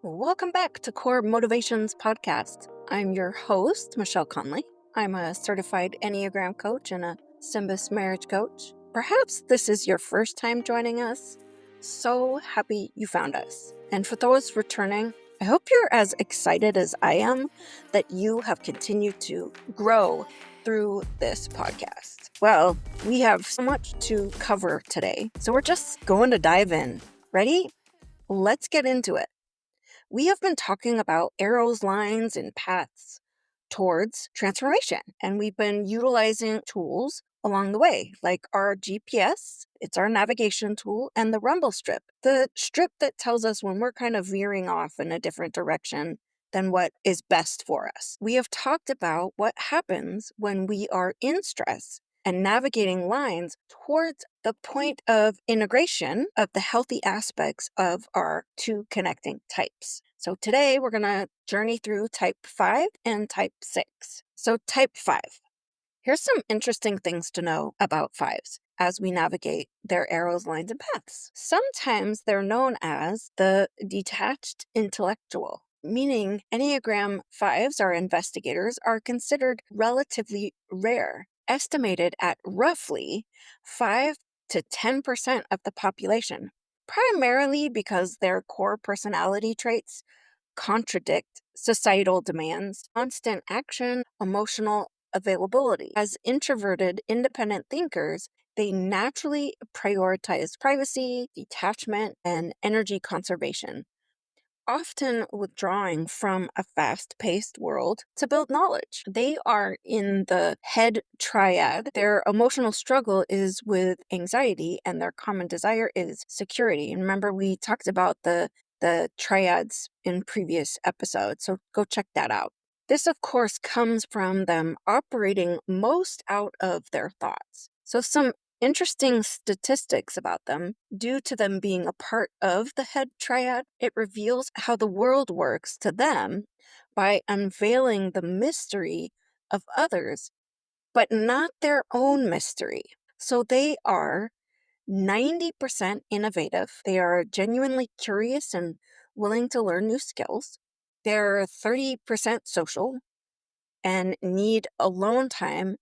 Welcome back to Core Motivations Podcast. I'm your host, Michelle Connolly. I'm a certified Enneagram coach and a Symbis marriage coach. Perhaps this is your first time joining us. So happy you found us. And for those returning, I hope you're as excited as I am that you have continued to grow through this podcast. Well, we have so much to cover today, so we're just going to dive in. Ready? Let's get into it. We have been talking about arrows, lines, and paths towards transformation, and we've been utilizing tools along the way, like our GPS, it's our navigation tool, and the rumble strip, the strip that tells us when we're kind of veering off in a different direction than what is best for us. We have talked about what happens when we are in stress and navigating lines towards the point of integration of the healthy aspects of our two connecting types. So today we're going to journey through type 5 and type 6. So type 5. Here's some interesting things to know about fives as we navigate their arrows, lines, and paths. Sometimes they're known as the detached intellectual, meaning Enneagram 5s, our investigators, are considered relatively rare, estimated at roughly 5 to 10% of the population, primarily because their core personality traits contradict societal demands, constant action, emotional availability. As introverted, independent thinkers, they naturally prioritize privacy, detachment, and energy conservation, often withdrawing from a fast paced world to build knowledge. They are in the head triad. Their emotional struggle is with anxiety, and their common desire is security. And remember, we talked about the triads in previous episodes, so go check that out. This, of course, comes from them operating most out of their thoughts. So, some interesting statistics about them. Due to them being a part of the head triad, it reveals how the world works to them by unveiling the mystery of others, but not their own mystery. So they are 90% innovative. They are genuinely curious and willing to learn new skills. They're 30% social and need alone time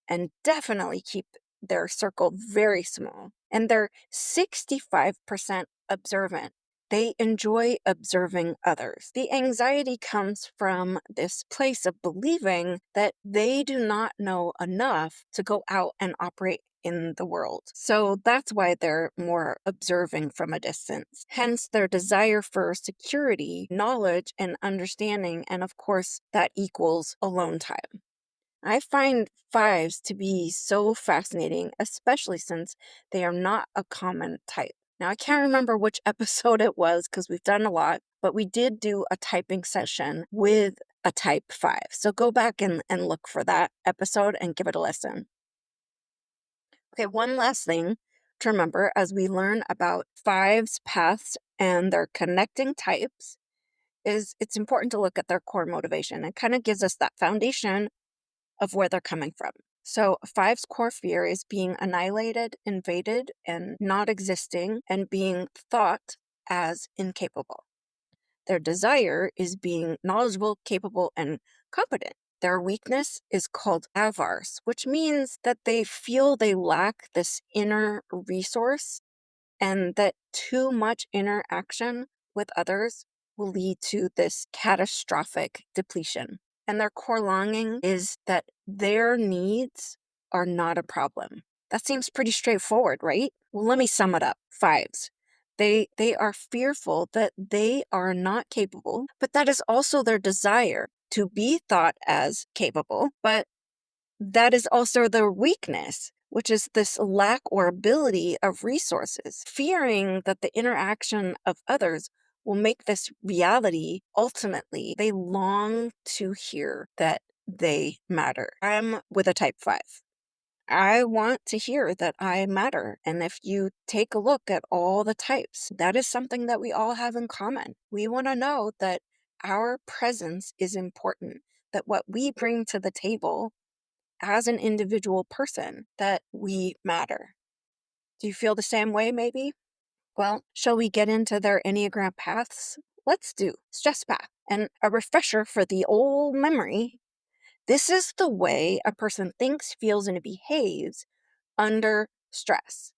and definitely keep their circle very small. And they're 65% observant. They enjoy observing others. The anxiety comes from this place of believing that they do not know enough to go out and operate in the world. So that's why they're more observing from a distance. Hence their desire for security, knowledge, and understanding. And of course, that equals alone time. I find fives to be so fascinating, especially since they are not a common type. Now, I can't remember which episode it was because we've done a lot, but we did do a typing session with a type 5. So go back and look for that episode and give it a listen. Okay, one last thing to remember as we learn about fives, paths, and their connecting types is it's important to look at their core motivation. It kind of gives us that foundation of where they're coming from. So, five's core fear is being annihilated, invaded, and not existing, and being thought as incapable. Their desire is being knowledgeable, capable, and competent. Their weakness is called avars, which means that they feel they lack this inner resource and that too much interaction with others will lead to this catastrophic depletion. And their core longing is that their needs are not a problem. That seems pretty straightforward, right? Well, let me sum it up. Fives. They are fearful that they are not capable, but that is also their desire to be thought as capable, but that is also their weakness, which is this lack or ability of resources, fearing that the interaction of others will make this reality. Ultimately, they long to hear that they matter. I'm with a type 5. I want to hear that I matter. And if you take a look at all the types, that is something that we all have in common. We want to know that our presence is important, that what we bring to the table as an individual person, that we matter. Do you feel the same way, maybe? Well, shall we get into their Enneagram paths? let's do stress path. And a refresher for the old memory, this is the way a person thinks, feels, and behaves under stress.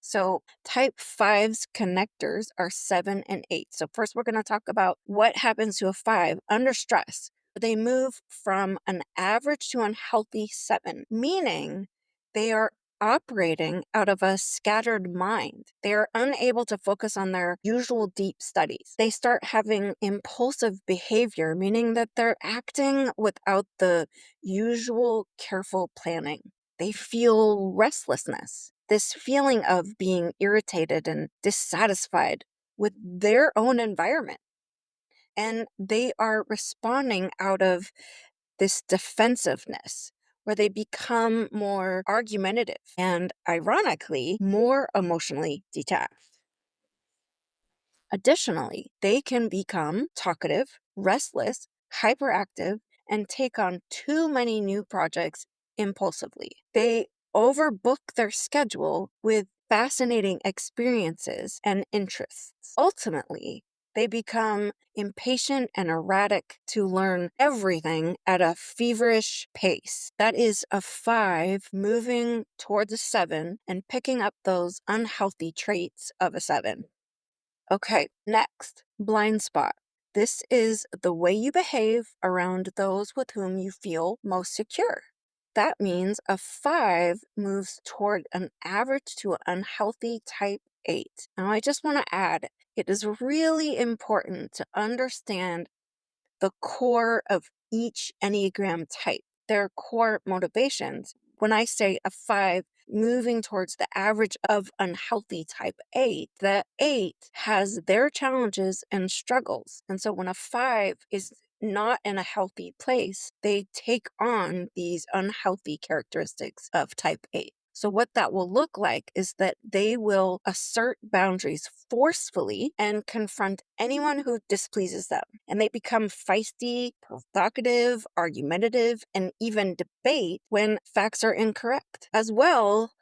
So type 5's connectors are 7 and 8. So first we're going to talk about what happens to a 5 under stress. They move from an average to unhealthy 7, meaning they are operating out of a scattered mind. They are unable to focus on their usual deep studies. They start having impulsive behavior, meaning that they're acting without the usual careful planning. They feel restlessness, this feeling of being irritated and dissatisfied with their own environment. And they are responding out of this defensiveness, where they become more argumentative and, ironically, more emotionally detached. Additionally, they can become talkative, restless, hyperactive, and take on too many new projects impulsively. They overbook their schedule with fascinating experiences and interests. Ultimately, they become impatient and erratic to learn everything at a feverish pace. That is a 5 moving towards a 7 and picking up those unhealthy traits of a 7. Okay, next, blind spot. This is the way you behave around those with whom you feel most secure. That means a 5 moves toward an average to an unhealthy type 8. Now, I just want to add, it is really important to understand the core of each Enneagram type, their core motivations. When I say a 5 moving towards the average of unhealthy type 8, the 8 has their challenges and struggles. And so when a 5 is not in a healthy place, they take on these unhealthy characteristics of type 8. So, what that will look like is that they will assert boundaries forcefully and confront anyone who displeases them. And they become feisty, provocative, argumentative, and even debate when facts are incorrect. As well,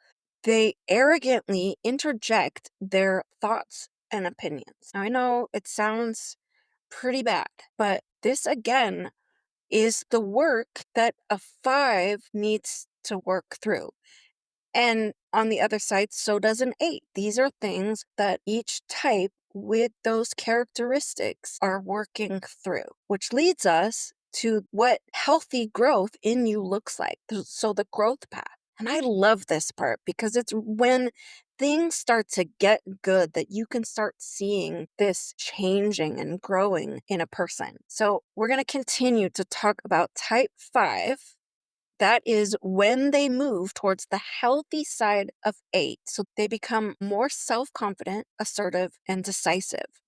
they arrogantly interject their thoughts and opinions. Now, I know it sounds pretty bad, but this again is the work that a 5 needs to work through. And on the other side, so does an 8. These are things that each type with those characteristics are working through, which leads us to what healthy growth in you looks like. So the growth path. And I love this part because it's when things start to get good that you can start seeing this changing and growing in a person. So we're going to continue to talk about type 5. That is when they move towards the healthy side of 8. So they become more self confident, assertive, and decisive.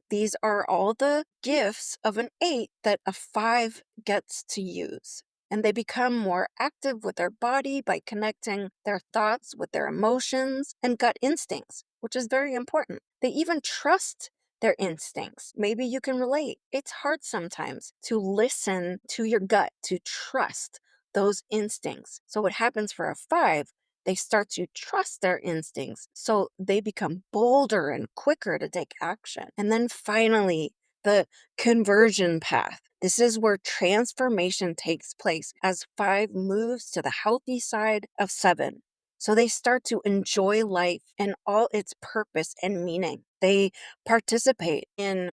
These are all the gifts of an 8 that a 5 gets to use. And they become more active with their body by connecting their thoughts with their emotions and gut instincts, which is very important. They even trust their instincts. Maybe you can relate. It's hard sometimes to listen to your gut, to trust those instincts. So, what happens for a 5? They start to trust their instincts, so they become bolder and quicker to take action. And then finally, the conversion path. This is where transformation takes place as 5 moves to the healthy side of 7. So they start to enjoy life and all its purpose and meaning. They participate in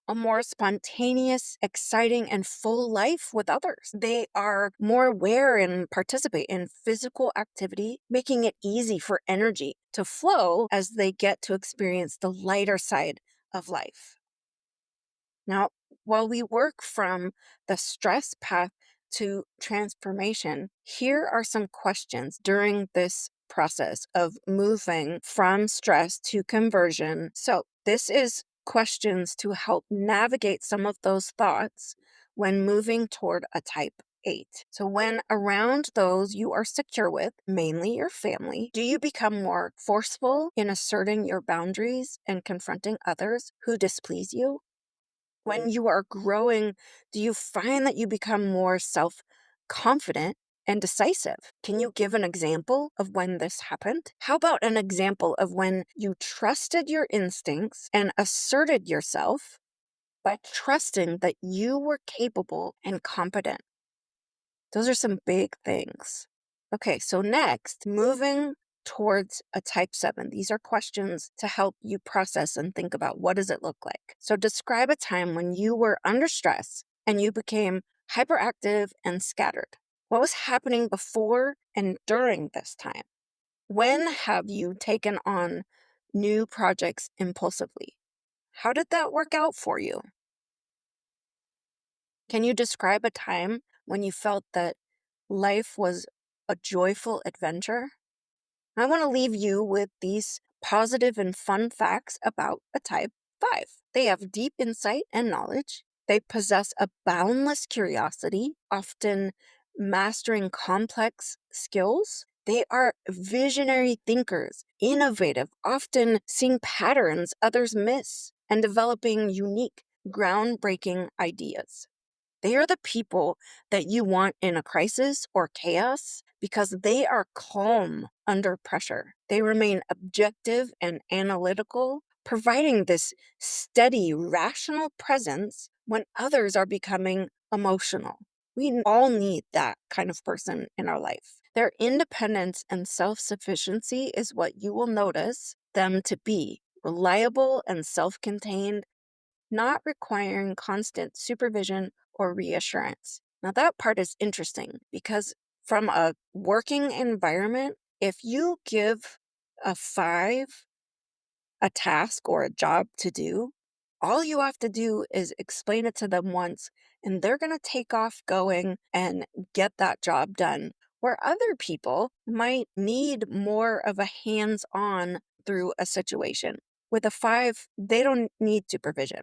a more spontaneous, exciting, and full life with others. They are more aware and participate in physical activity, making it easy for energy to flow as they get to experience the lighter side of life. Now, while we work from the stress path to transformation, here are some questions during this process of moving from stress to conversion. So, this is questions to help navigate some of those thoughts when moving toward a type 8. So, when around those you are secure with, mainly your family, do you become more forceful in asserting your boundaries and confronting others who displease you? When you are growing, do you find that you become more self confident and decisive. Can you give an example of when this happened? How about an example of when you trusted your instincts and asserted yourself by trusting that you were capable and competent? Those are some big things. Okay, so next, moving towards a type 7. These are questions to help you process and think about what does it look like. So describe a time when you were under stress and you became hyperactive and scattered. What was happening before and during this time? When have you taken on new projects impulsively? How did that work out for you? Can you describe a time when you felt that life was a joyful adventure? I want to leave you with these positive and fun facts about a type 5. They have deep insight and knowledge. They possess a boundless curiosity, often mastering complex skills. They are visionary thinkers, innovative, often seeing patterns others miss, and developing unique, groundbreaking ideas. They are the people that you want in a crisis or chaos because they are calm under pressure. They remain objective and analytical, providing this steady, rational presence when others are becoming emotional. We all need that kind of person in our life. Their independence and self sufficiency is what you will notice them to be reliable and self contained, not requiring constant supervision or reassurance. Now, that part is interesting because from a working environment, if you give a 5 a task or a job to do, all you have to do is explain it to them once, and they're going to take off going and get that job done. Where other people might need more of a hands on through a situation. With a 5, they don't need supervision.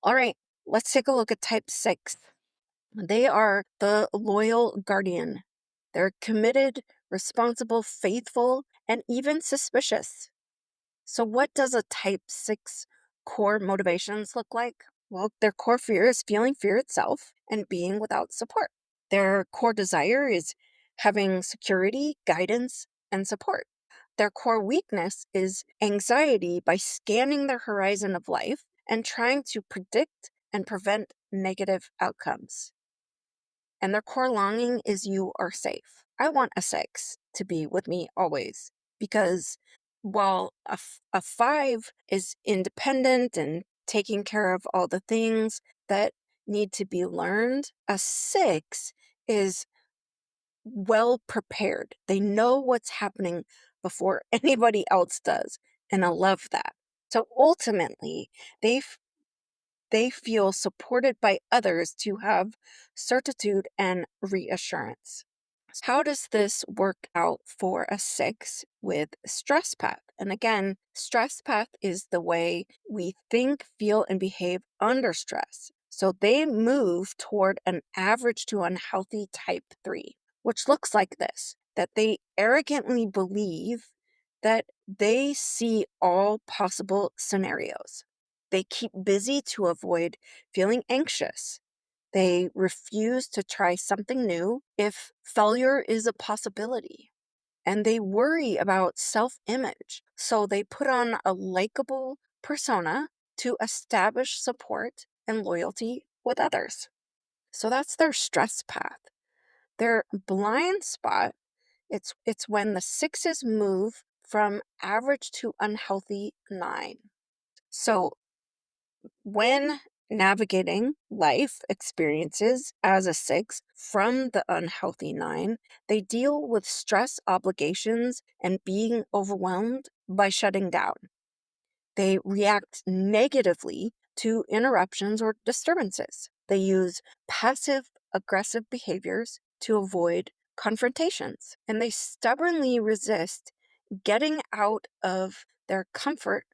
All right, let's take a look at type 6. They are the loyal guardian. They're committed, responsible, faithful, and even suspicious. So, what does a type 6 core motivations look like? Well, their core fear is feeling fear itself and being without support. Their core desire is having security, guidance, and support. Their core weakness is anxiety by scanning the horizon of life and trying to predict and prevent negative outcomes. And their core longing is you are safe. I want a 6 to be with me always because while a 5 is independent and taking care of all the things that need to be learned, a 6 is well prepared. They know what's happening before anybody else does. And I love that. So ultimately, they they feel supported by others to have certitude and reassurance. How does this work out for a 6 with stress path? And again, stress path is the way we think, feel, and behave under stress. So they move toward an average to unhealthy type 3, which looks like this, that they arrogantly believe that they see all possible scenarios. They keep busy to avoid feeling anxious. They refuse to try something new if failure is a possibility. And they worry about self image. So they put on a likable persona to establish support and loyalty with others. So that's their stress path. Their blind spot, it's when the 6s move from average to unhealthy 9. So when navigating life experiences as a 6 from the unhealthy 9, they deal with stress, obligations, and being overwhelmed by shutting down. They react negatively to interruptions or disturbances. They use passive aggressive behaviors to avoid confrontations, and they stubbornly resist getting out of their comfort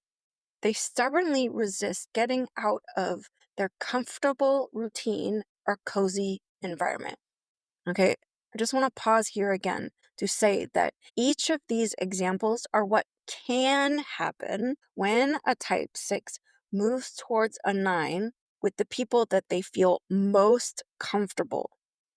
they stubbornly resist getting out of their comfortable routine or cozy environment. Okay, I just want to pause here again to say that each of these examples are what can happen when a type 6 moves towards a 9 with the people that they feel most comfortable,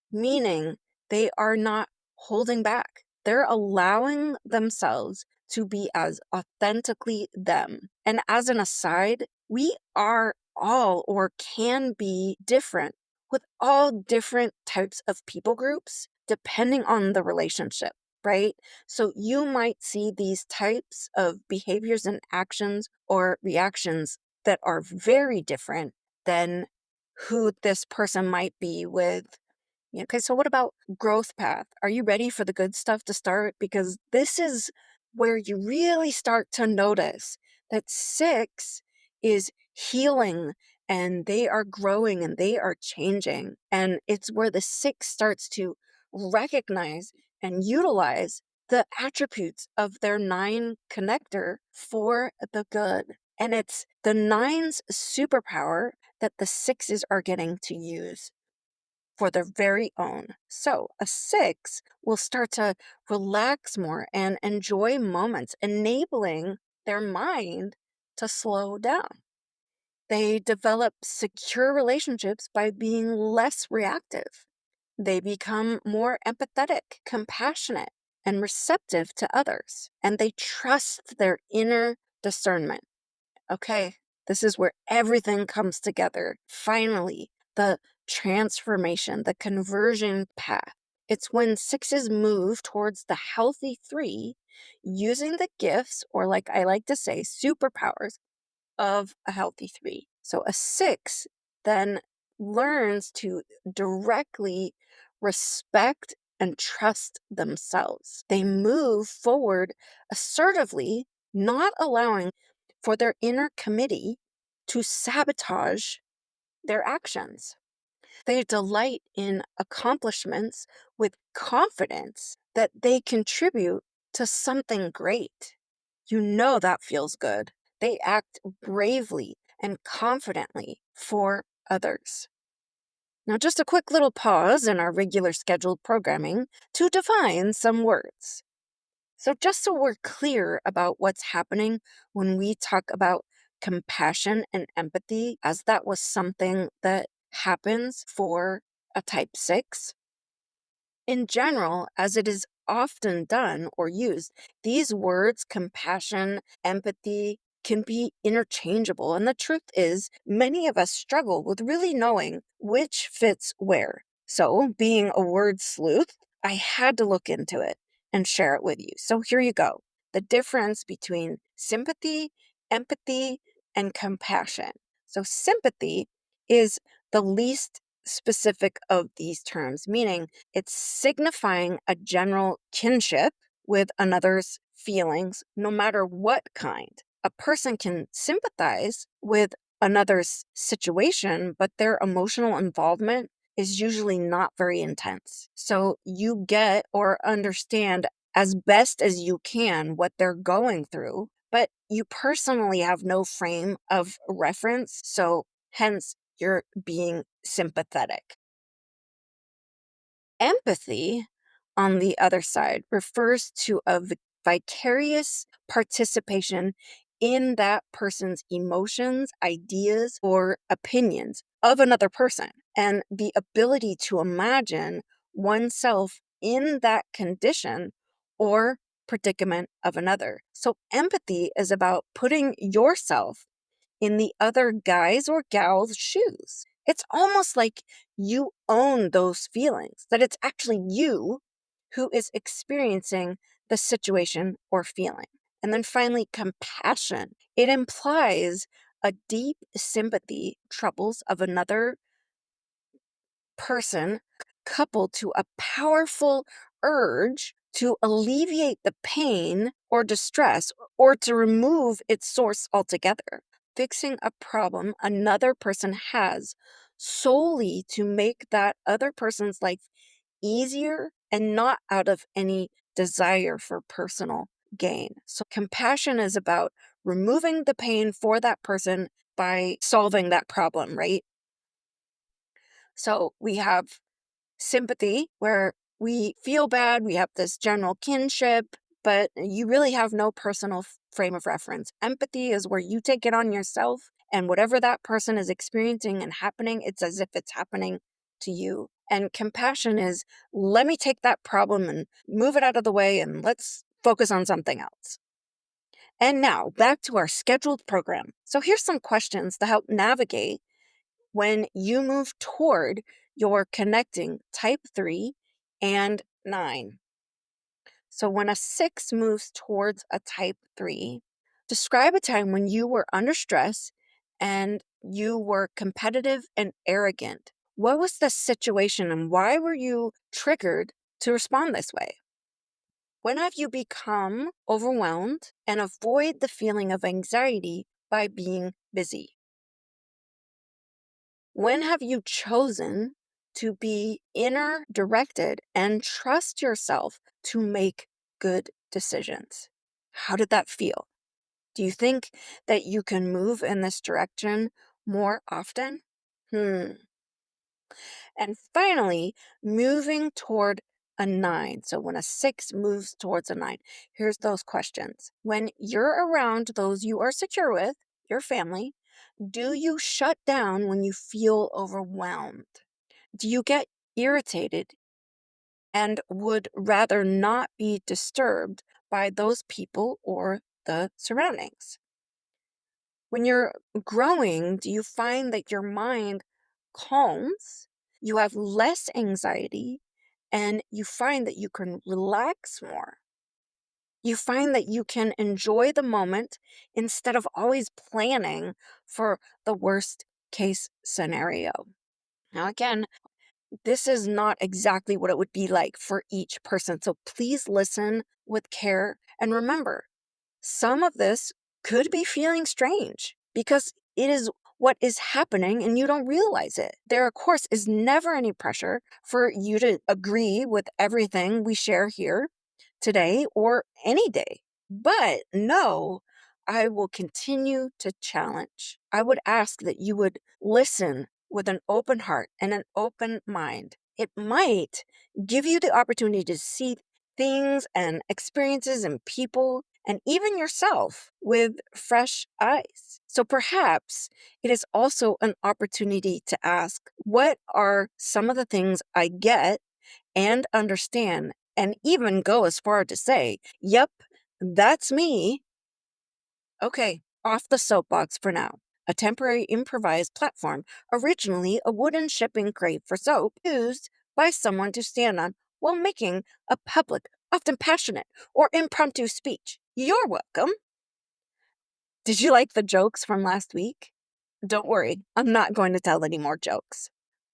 meaning They are not holding back. They're allowing themselves to be as authentically them. And as an aside, we are all or can be different with all different types of people groups depending on the relationship, right? So you might see these types of behaviors and actions or reactions that are very different than who this person might be with. Yeah, okay, so what about growth path? Are you ready for the good stuff to start? Because this is where you really start to notice that six is healing and they are growing and they are changing. And it's where the six starts to recognize and utilize the attributes of their nine connector for the good. And it's the nine's superpower that the sixes are getting to use for their very own. So a six will start to relax more and enjoy moments, enabling their mind to slow down. They develop secure relationships by being less reactive. They become more empathetic, compassionate, and receptive to others. And they trust their inner discernment. Okay, this is where everything comes together. Finally, the transformation, the conversion path. It's when sixes move towards the healthy three using the gifts, or like I like to say, superpowers of a healthy three. So a six then learns to directly respect and trust themselves. They move forward assertively, not allowing for their inner committee to sabotage their actions. They delight in accomplishments with confidence that they contribute to something great. You know that feels good. They act bravely and confidently for others. Now, just a quick little pause in our regular scheduled programming to define some words. So, just so we're clear about what's happening when we talk about compassion and empathy, as that was something that happens for a type 6, in general, as it is often done or used, these words, compassion, empathy, can be interchangeable. And the truth is, many of us struggle with really knowing which fits where. So, being a word sleuth, I had to look into it and share it with you. So, here you go. The difference between sympathy, empathy, and compassion. So, sympathy is the least specific of these terms, meaning it's signifying a general kinship with another's feelings, no matter what kind. A person can sympathize with another's situation, but their emotional involvement is usually not very intense. So you get or understand as best as you can what they're going through, but you personally have no frame of reference. So hence, you're being sympathetic. Empathy, on the other side, refers to a vicarious participation in that person's emotions, ideas, or opinions of another person, and the ability to imagine oneself in that condition or predicament of another. So, empathy is about putting yourself in the other guy's or gal's shoes. It's almost like you own those feelings, that it's actually you who is experiencing the situation or feeling. And then finally, compassion. It implies a deep sympathy troubles of another person coupled to a powerful urge to alleviate the pain or distress or to remove its source altogether. Fixing a problem another person has solely to make that other person's life easier and not out of any desire for personal gain. So, compassion is about removing the pain for that person by solving that problem, right? So, we have sympathy, where we feel bad, we have this general kinship, but you really have no personal frame of reference. Empathy is where you take it on yourself, and whatever that person is experiencing and happening, it's as if it's happening to you And compassion is, let me take that problem and move it out of the way and let's focus on something else. And now back to our scheduled program. So here's some questions to help navigate when you move toward your connecting type 3 and 9. So when a 6 moves towards a type 3, describe a time when you were under stress and you were competitive and arrogant. What was the situation and why were you triggered to respond this way? When have you become overwhelmed and avoid the feeling of anxiety by being busy? When have you chosen to be inner directed and trust yourself to make good decisions? How did that feel? Do you think that you can move in this direction more often? Hmm. And finally, moving toward a 9. So when a 6 moves towards a 9, here's those questions. When you're around those you are secure with, your family, do you shut down when you feel overwhelmed? Do you get irritated and would rather not be disturbed by those people or the surroundings? When you're growing, do you find that your mind calms, you have less anxiety, and you find that you can relax more? You find that you can enjoy the moment instead of always planning for the worst case scenario. Now, again, this is not exactly what it would be like for each person. So please listen with care and remember, some of this could be feeling strange because it is what is happening and you don't realize it. There, of course, is never any pressure for you to agree with everything we share here today or any day. But no, I will continue to challenge. I would ask that you would listen with an open heart and an open mind. It might give you the opportunity to see things and experiences and people and even yourself with fresh eyes. So perhaps it is also an opportunity to ask, what are some of the things I get and understand, and even go as far to say, yep, that's me. Okay, off the soapbox for now. A temporary improvised platform, originally a wooden shipping crate for soap, used by someone to stand on while making a public, often passionate or impromptu speech. You're welcome. Did you like the jokes from last week? Don't worry, I'm not going to tell any more jokes.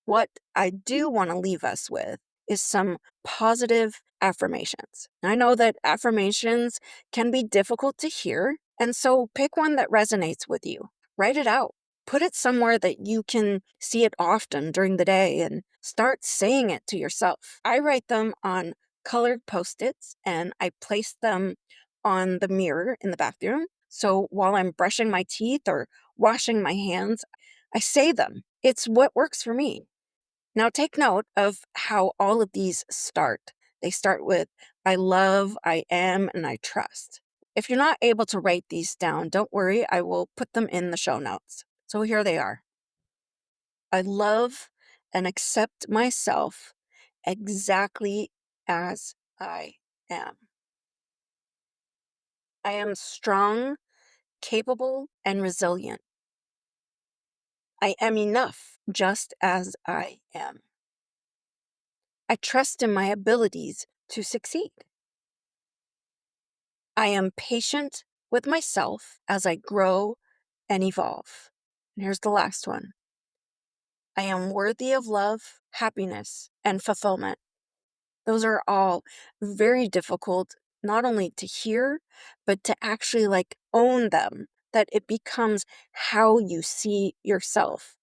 What I do want to leave us with is some positive affirmations. I know that affirmations can be difficult to hear, and so pick one that resonates with you. Write it out. Put it somewhere that you can see it often during the day and start saying it to yourself. I write them on colored post-its and I place them on the mirror in the bathroom. So while I'm brushing my teeth or washing my hands, I say them. It's what works for me. Now, take note of how all of these start. They start with I love, I am, and I trust. If you're not able to write these down, don't worry, I will put them in the show notes. So here they are. I love and accept myself exactly as I am. I am strong, capable, and resilient. I am enough just as I am. I trust in my abilities to succeed. I am patient with myself as I grow and evolve. And here's the last one. I am worthy of love, happiness, and fulfillment. Those are all very difficult, not only to hear, but to actually own them, that it becomes how you see yourself.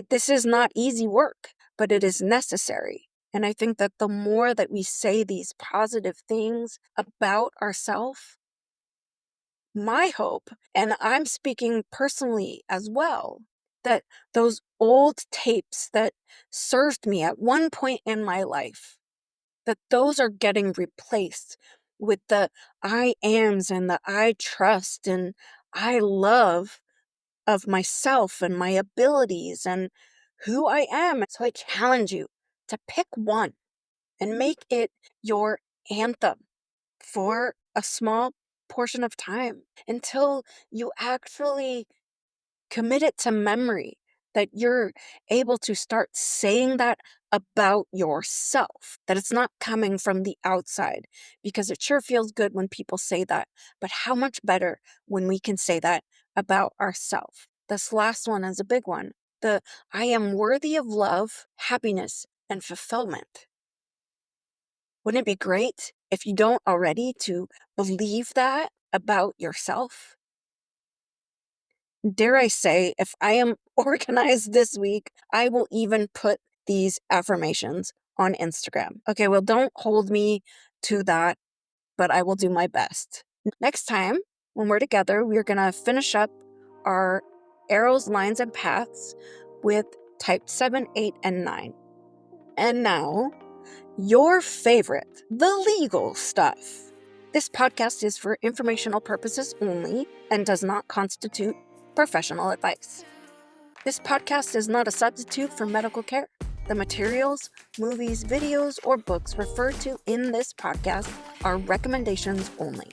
This is not easy work, but it is necessary. And I think that the more that we say these positive things about ourselves, my hope, and I'm speaking personally as well, that those old tapes that served me at one point in my life, that those are getting replaced with the I ams and the I trust and I love of myself and my abilities and who I am. So I challenge you to pick one and make it your anthem for a small portion of time until you actually commit it to memory, that you're able to start saying that about yourself, that it's not coming from the outside, because it sure feels good when people say that. But how much better when we can say that about ourselves? This last one is a big one. The I am worthy of love, happiness, and fulfillment. Wouldn't it be great if you don't already to believe that about yourself? Dare I say, if I am organized this week, I will even put these affirmations on Instagram. Okay, well, don't hold me to that, but I will do my best. Next time, when we're together, we're going to finish up our arrows, lines, and paths with type 7, 8, and 9. And now, your favorite, the legal stuff. This podcast is for informational purposes only and does not constitute professional advice. This podcast is not a substitute for medical care. The materials, movies, videos, or books referred to in this podcast are recommendations only.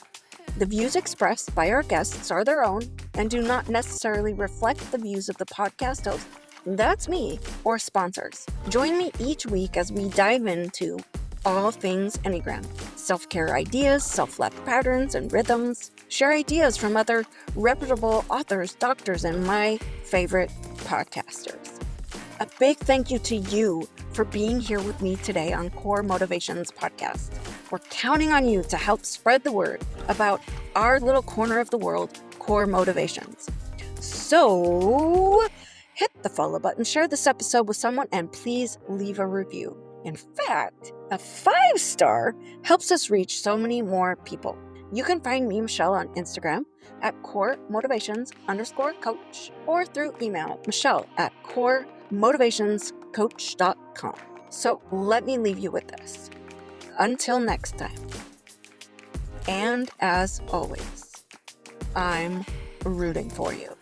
The views expressed by our guests are their own and do not necessarily reflect the views of the podcast host, that's me, or sponsors. Join me each week as we dive into all things Enneagram, self-care ideas, self-love patterns and rhythms, share ideas from other reputable authors, doctors, and my favorite podcasters. A big thank you to you for being here with me today on Core Motivations Podcast. We're counting on you to help spread the word about our little corner of the world, Core Motivations. So hit the follow button, share this episode with someone, and please leave a review. In fact, a 5-star helps us reach so many more people. You can find me, Michelle, on Instagram at coremotivations_coach or through email, michelle@coremotivationscoach.com. So let me leave you with this. Until next time. And as always, I'm rooting for you.